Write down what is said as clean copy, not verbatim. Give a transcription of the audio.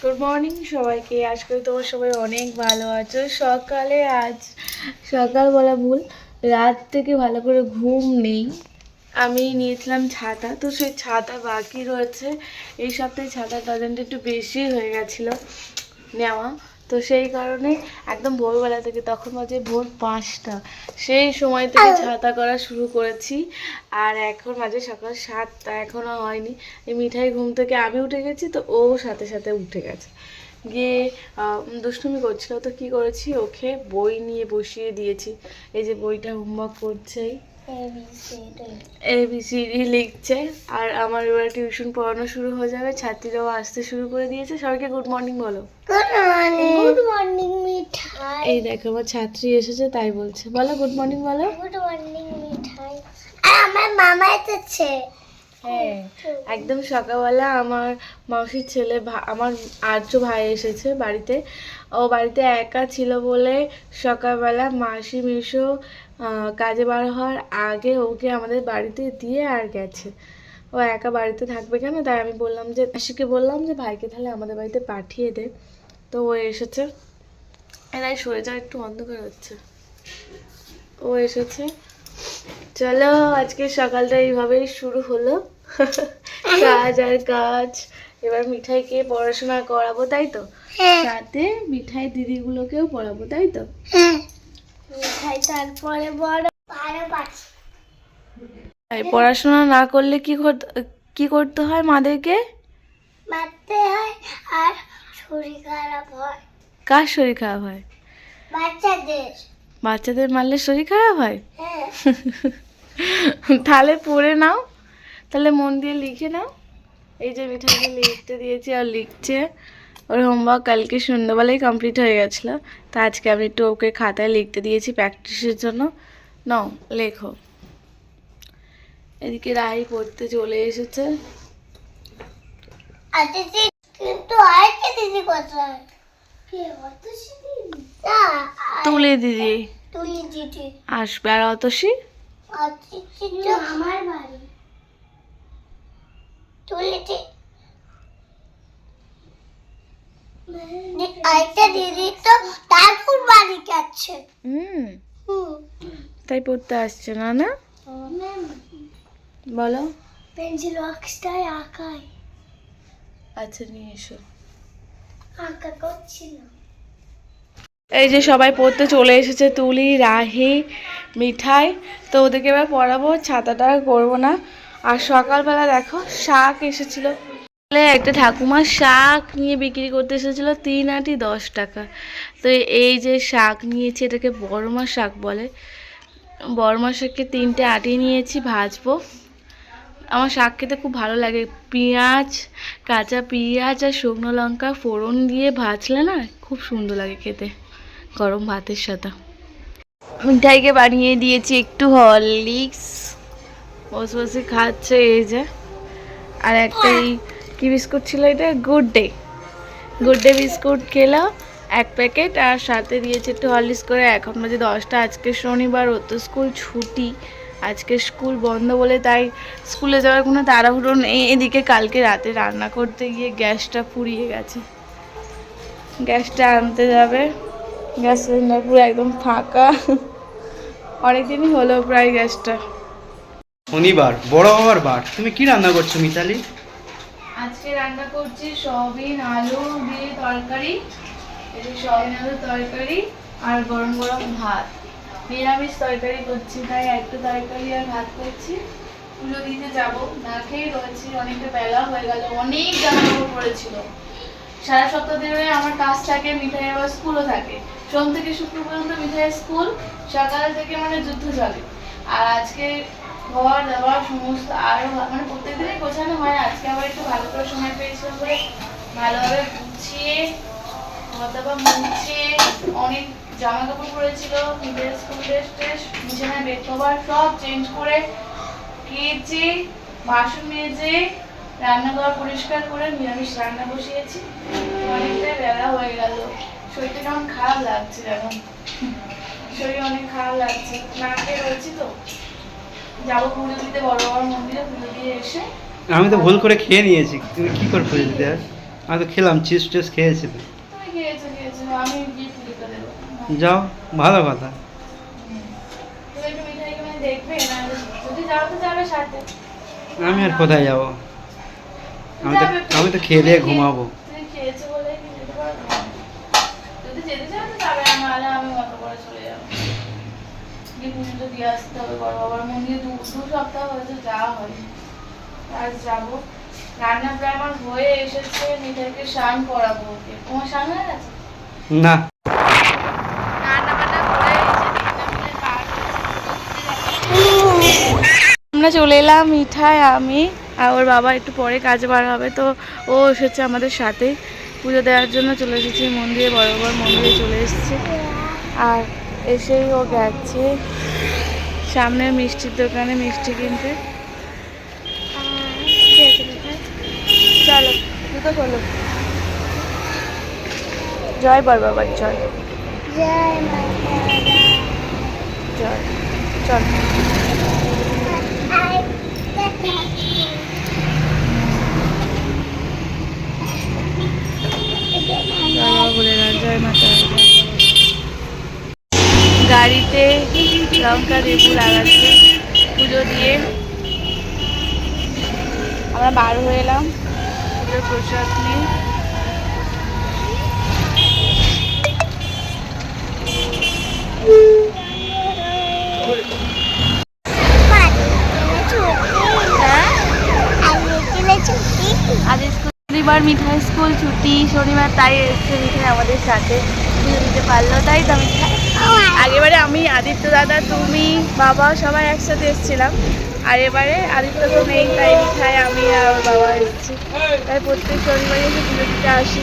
Good morning সবাইকে। আজ করে তোমার সবাই অনেক ভালো আছো। আজ সকালবেলা ভুল, রাত থেকে ভালো করে ঘুম নেই। আমি নিয়েছিলাম ছাতা, তো সেই ছাতা বাকি রয়েছে। এই সপ্তাহে ছাতার ডজনটা একটু বেশি হয়ে গেছিলো নেওয়া, তো সেই কারণে একদম ভোরবেলা থেকে, তখন বাজে ভোর 5টা, সেই সময় থেকে ছাতা করা শুরু করেছি। আর এখন বাজে সকাল 7টা, এখনও হয়নি। এই মিঠাই ঘুম থেকে আমি উঠে গেছি, তো ও সাথে সাথে উঠে গেছে, গিয়ে দুষ্টুমি করছিল। তো কি করেছি, ওকে বই নিয়ে বসিয়ে দিয়েছি। এই যে বইটা হোমওয়ার্ক করছেই, ABCD লিখছে। আর আমার এবার টিউশন পড়ানো শুরু হয়ে যাবে, ছাত্রীরাও আসতে শুরু করে দিয়েছে। সবাইকে গুড মর্নিং বলো। Good morning. গুড মর্নিং মিঠাই। এই দেখো আমার ছাত্রী এসেছে, তাই বলছে। বলো গুড মর্নিং বলো। গুড মর্নিং মিঠাই। আর আমার মামা এসেছে। হ্যাঁ, একদম সকালবেলা আমার মাসির ছেলে, আমার আর্য ভাই এসেছে বাড়িতে। ও বাড়িতে একা ছিল বলে সকালবেলা মাসি মিশো কাজে বার হওয়ার আগে ওকে আমাদের বাড়িতে দিয়ে আর গেছে। ও একা বাড়িতে থাকবে কেন, তাই আমি বললাম যে মাসিকে বললাম যে ভাইকে তাহলে আমাদের বাড়িতে পাঠিয়ে দে। তো ও এসেছে। এরাই সরে যা, একটু অন্ধকার হচ্ছে। ও এসেছে। চলো, আজকে সকালটা এইভাবেই শুরু হলো। কাজ আর কাজ। এবার মিঠাইকে পড়াশোনা করাবো, তাই তো? সাথে মিঠাই দিদিগুলোকেও পড়াবো, তাই তো? মিঠাই তারপরে বড় ভালো পাচ্ছি। পড়াশোনা না করলে কি করতে হয় মাদেরকে? মারতে হয় আর শরীর খারাপ হয়। কার শরীর খারাপ হয়? বাচ্চাদের। বাচ্চাদের মারলে শরীর খারাপ হয়? হ্যাঁ। তাহলে পড়ে নাও, তাহলে মন দিয়ে লিখে নাও। এই যে মিঠাইকে লিখতে দিয়েছি আর লিখছে। ওর হোমওয়ার্ক কালকে সন্ধ্যাবেলায় কমপ্লিট হয়ে গেছিলো, তা আজকে আমি একটু ওকে খাতায় লিখতে দিয়েছি প্র্যাকটিসের জন্য। নাও লেখো। এদিকে রাহি পড়তে চলে এসেছে। আর দিদি কিন্তু আরেকটা দিদি কোথায়? কে অতসী দিদি? না, তুলে দিদি তুলি দিদি আসবে। আর অতসী? অতসী তো আমার বাড়ি। তুলি দিদি আরেকটা দিদি তো তারপুর বাড়ি যাচ্ছে। তাই পড়তে আসছে না? না বলো। পেন্সিল বক্সটাই আঁকাই। আচ্ছা নিয়ে এসো। আঁকা করছিল। এই যে সবাই পড়তে চলে এসেছে, তুলি, রাহি, মিঠাই। তো ওদেরকে এবার পড়াবো, ছাতাটা আর করবো না। আর সকালবেলা দেখো শাক এসেছিলো, একটা ঠাকুমা শাক নিয়ে বিক্রি করতে এসেছিলো 3 আটি 10 টাকা। তো এই যে শাক নিয়েছি, এটাকে বড়মা শাক বলে। বড়মা শাককে 3টে আটি নিয়েছি, ভাজবো। আমার শাক খেতে খুব ভালো লাগে। পেঁয়াজ, কাঁচা পেঁয়াজ আর শুকনো লঙ্কা ফোড়ন দিয়ে ভাজলে না, খুব সুন্দর লাগে খেতে গরম ভাতের সাথে। মিঠাইকে বানিয়ে দিয়েছি একটু হরলিক্স, বসে বসে খাচ্ছে। এই যে আর একটা এই কী বিস্কুট ছিল, এটা গুড ডে বিস্কুট খেলো 1 প্যাকেট, আর সাথে দিয়েছে একটু হরলিক্স করে। এখন বাজে 10টা। আজকে শনিবার, ও তো স্কুল ছুটি। আজকে স্কুল বন্ধ বলে তাই স্কুলে যাওয়ার কোনো তাড়াহুড়ো নেই। এদিকে কালকে রাতে রান্না করতে গিয়ে গ্যাসটা ফুরিয়ে গেছে, গ্যাসটা আনতে যাবে। গ্যাস সিলিন্ডার পুরো একদম ফাঁকা। অনেকদিনই হলো প্রায় গ্যাসটা। শনিবার, বড় বাবার বার। তুমি কি রান্না করছো মিতালি? আজকে রান্না করছি সয়াবিন আলু দিয়ে তরকারি। এই যে সয়াবিন আলুর তরকারি আর গরম গরম ভাত। নিরামিষ তরকারি করছি, তাই একটা তরকারি আর ভাত করছি। পুজো দিতে যাবো, না খেয়ে রয়েছি। অনেকটা বেলা হয়ে গেল, অনেক জামা কাপড় পড়েছিল। সারা সপ্তাহ ধরে আমার কাজ থাকে, মিঠাই আবার স্কুলও থাকে। সোম থেকে শুক্র পর্যন্ত মিঠাইয়ের স্কুল, সকাল থেকে মানে যুদ্ধ চলে। আর আজকে ঘর দেওয়ার সমস্ত আরও মানে প্রত্যেকদিনই গোছানো হয়। আজকে আবার একটু ভালো করে সময় পেয়েছিলাম বলে ভালোভাবে গুছিয়ে ঘর দাবার মুছিয়ে, অনেক জামা কাপড় পরেছিল, মিঠাইয়ের স্কুল ড্রেস ট্রেস, বিছানায় বেড কভার সব চেঞ্জ করে কেচে বাসন মেজে রান্নাঘর পরিষ্কার করে নিরামিষ রান্না বসিয়েছি। অনেকটাই বেলা হয়ে গেল, শরীরটা কেমন খারাপ লাগছে, এখন শরীর অনেক খারাপ লাগছে। না খেয়ে রয়েছি তো। যাবো পুজো দিতে বড় বড় মন্দিরে, পুজো দিয়ে এসে। আমি তো ভুল করে খেয়ে নিয়েছি। তুমি কি করে পুজো দিতে? আমি তো খেলাম, চিপস টিপস খেয়েছি তো। তুমি খেয়েছো, আমি গিফট দিতে দেবো। যাও, ভালো কথা। তুমি একটু মিঠাই কিনে দেখবে না, যদি যাও তো যাবে সাথে। আমি আর কোথায় যাব? যাবে আমি তো খেয়ে দিয়ে ঘুমাবো। তুমি খেয়েছো বলে কি যেতে পারো না। যদি যেতে চাও তো যাবে, নাহলে আমি অত করে চলে যাবো। গিয়ে পুজোটা দিয়ে আসতে হবে বড় বাবার মন্দিরে। দু সপ্তাহ হয়েছে যাওয়া হয়নি, আজ যাবো। রান্না প্রায় আমার হয়ে এসেছে, মিঠাইকে স্নান করাবো ওকে। তোমার স্নান হয়ে গেছে? না, রান্না বান্না করে এসে তিনটা মিলে পার হয়েছে। আমরা চলে এলাম, মিঠাই আমি আর ওর বাবা একটু পরে কাজে বার হবে, তো ও এসেছে আমাদের সাথে পুজো দেওয়ার জন্য। চলে এসেছি মন্দিরে, বড় বড় মন্দিরে চলে এসেছে। আর এসেই ও গেছে সামনের মিষ্টির দোকানে মিষ্টি কিনতে। চলো জুতো খোলো। জয় বড় বাবার জয়। জয় মাতা দা। জয়। চল আই টাটা। জয় বাবা ভোলেনাথ, জয় মাতা দা। গাড়িতে লঙ্কা লেবু লাগাচ্ছে পুজো দিয়ে। আমরা বার হয়ে এলাম পুজোর প্রসাদ নিয়ে। আজ শনিবার, মিঠাই স্কুল ছুটি শনিবার, তাই এসছে মিঠাই আমাদের সাথে পুজো দিতে পারলো। তাই তো মিঠাই, আগেবারে আমি, আদিত্য দাদা, তুমি, বাবা সবাই একসাথে এসেছিলাম। আর এবারে আদিত্য তো নেই, তাই মিঠাই, আমি আর ওর বাবা এসেছি। তাই প্রত্যেক শনিবারে এসে পুজো দিতে আসি।